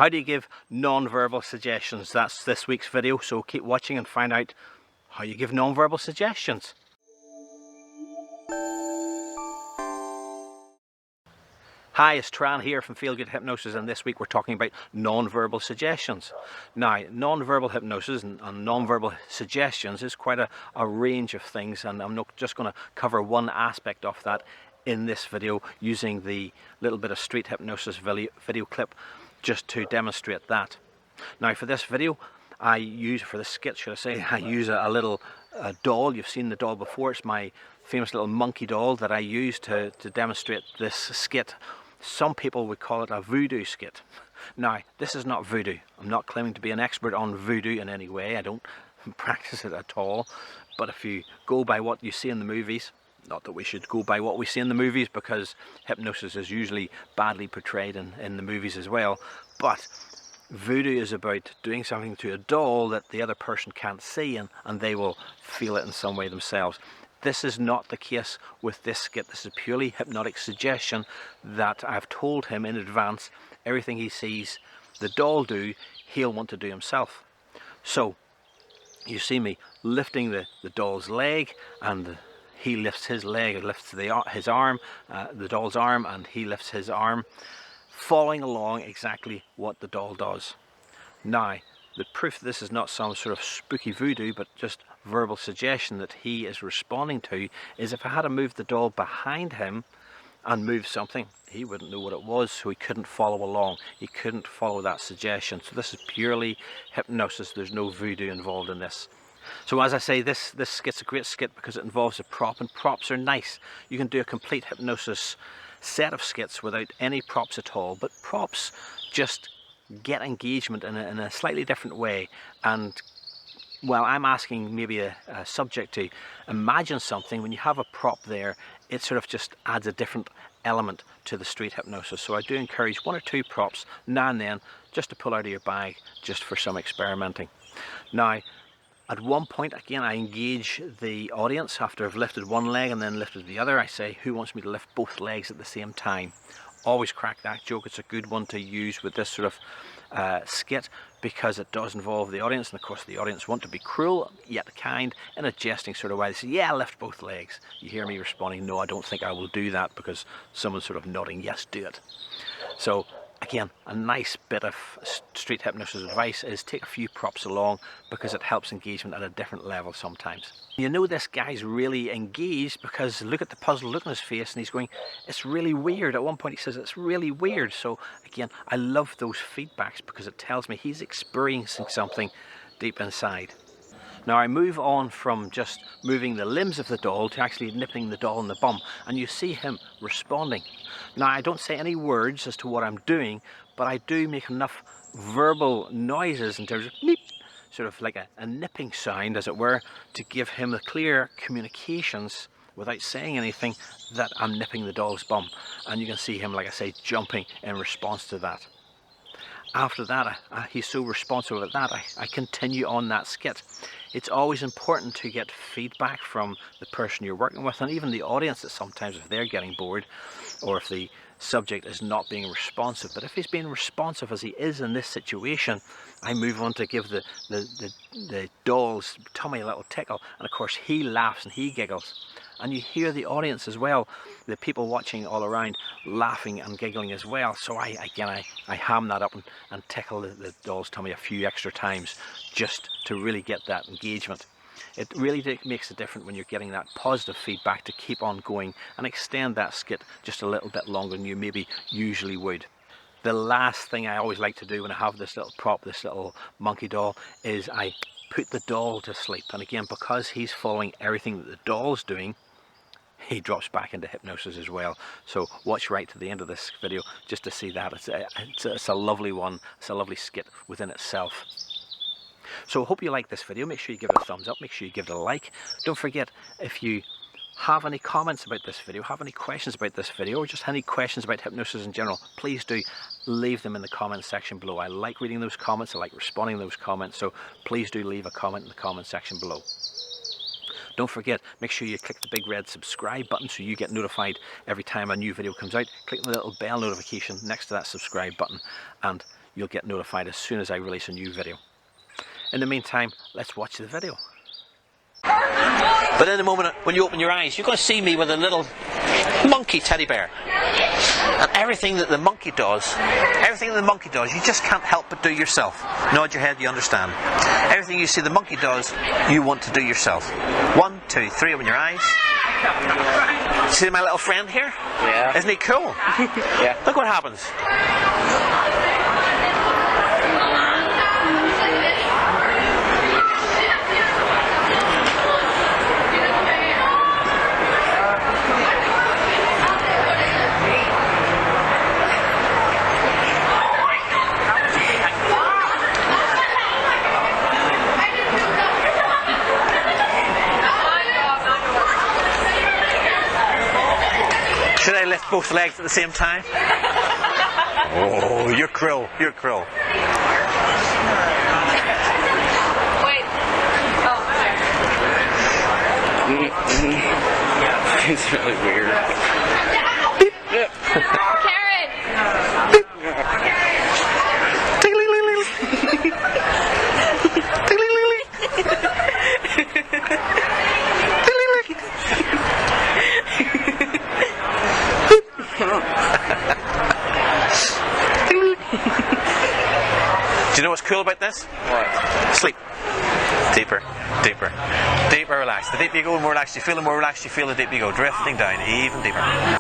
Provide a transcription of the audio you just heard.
how do you give non-verbal suggestions? That's this week's video, so keep watching and find out how you give non-verbal suggestions. Hi, it's Turan here from Feel Good Hypnosis, and this week we're talking about non-verbal suggestions. Now, non-verbal hypnosis and non-verbal suggestions is quite a range of things, and I'm not just going to cover one aspect of that in this video using the little bit of Street Hypnosis video clip just to demonstrate that. Now, for this video, for this skit, should I say, I use a little doll. You've seen the doll before. It's my famous little monkey doll that I use to demonstrate this skit. Some people would call it a voodoo skit. Now, this is not voodoo. I'm not claiming to be an expert on voodoo in any way. I don't practice it at all. But if you go by what you see in the movies, not that we should go by what we see in the movies, because hypnosis is usually badly portrayed in the movies as well, but voodoo is about doing something to a doll that the other person can't see, and they will feel it in some way themselves. This is not the case with this skit. This is purely hypnotic suggestion that I've told him in advance everything he sees the doll do, he'll want to do himself. So you see me lifting the doll's leg, and he lifts his leg, it lifts his arm, the doll's arm, and he lifts his arm, following along exactly what the doll does. Now, the proof this is not some sort of spooky voodoo, but just verbal suggestion that he is responding to, is if I had to move the doll behind him and move something, he wouldn't know what it was, so he couldn't follow along. He couldn't follow that suggestion. So this is purely hypnosis. There's no voodoo involved in this. So as I say, this skit's a great skit because it involves a prop, and props are nice. You can do a complete hypnosis set of skits without any props at all, but props just get engagement in a slightly different way. And well, I'm asking maybe a subject to imagine something. When you have a prop there, it sort of just adds a different element to the street hypnosis. So I do encourage one or two props now and then just to pull out of your bag just for some experimenting. Now, at one point, again, I engage the audience after I've lifted one leg and then lifted the other. I say, who wants me to lift both legs at the same time? Always crack that joke. It's a good one to use with this sort of skit, because it does involve the audience, and of course the audience want to be cruel yet kind in a jesting sort of way. They say, yeah, lift both legs. You hear me responding, no, I don't think I will do that, because someone's sort of nodding, yes, do it. So again, a nice bit of street hypnosis advice is take a few props along, because it helps engagement at a different level sometimes. You know this guy's really engaged because look at the puzzle look on his face, and he's going, it's really weird. At one point he says, it's really weird. So again, I love those feedbacks because it tells me he's experiencing something deep inside. Now I move on from just moving the limbs of the doll to actually nipping the doll in the bum, and you see him responding. Now I don't say any words as to what I'm doing, but I do make enough verbal noises in terms of neep, sort of like a nipping sound, as it were, to give him the clear communications without saying anything that I'm nipping the doll's bum. And you can see him, like I say, jumping in response to that. After that, he's so responsive at that, I continue on that skit. It's always important to get feedback from the person you're working with, and even the audience, that sometimes if they're getting bored or if the subject is not being responsive. But if he's being responsive as he is in this situation, I move on to give the doll's tummy a little tickle, and of course he laughs and he giggles. And you hear the audience as well, the people watching all around, laughing and giggling as well. So I ham that up and tickle the doll's tummy a few extra times just to really get that engagement. It really makes a difference when you're getting that positive feedback to keep on going and extend that skit just a little bit longer than you maybe usually would. The last thing I always like to do when I have this little prop, this little monkey doll, is I put the doll to sleep. And again, because he's following everything that the doll's doing, he drops back into hypnosis as well. So watch right to the end of this video just to see that. It's a lovely one. It's a lovely skit within itself. So I hope you like this video. Make sure you give it a thumbs up. Make sure you give it a like. Don't forget, if you have any comments about this video, have any questions about this video, or just any questions about hypnosis in general, please do leave them in the comment section below. I like reading those comments. I like responding to those comments. So please do leave a comment in the comment section below. Don't forget, make sure you click the big red subscribe button so you get notified every time a new video comes out. Click the little bell notification next to that subscribe button, and you'll get notified as soon as I release a new video. In the meantime, let's watch the video. But in the moment when you open your eyes, you're going to see me with a little monkey teddy bear. And everything that the monkey does, you just can't help but do yourself. Nod your head, you understand. Everything you see the monkey does, you want to do yourself. 1, 2, 3, open your eyes. See my little friend here? Yeah. Isn't he cool? Yeah. Look what happens. Should I lift both legs at the same time? Oh, you're cruel. You're cruel. Wait. Oh, there. It's really weird. Karen! Do you know what's cool about this? What? Sleep. Deeper, deeper, deeper relaxed. The deeper you go, the more relaxed you feel. The more relaxed you feel, the deeper you go. Drifting down even deeper.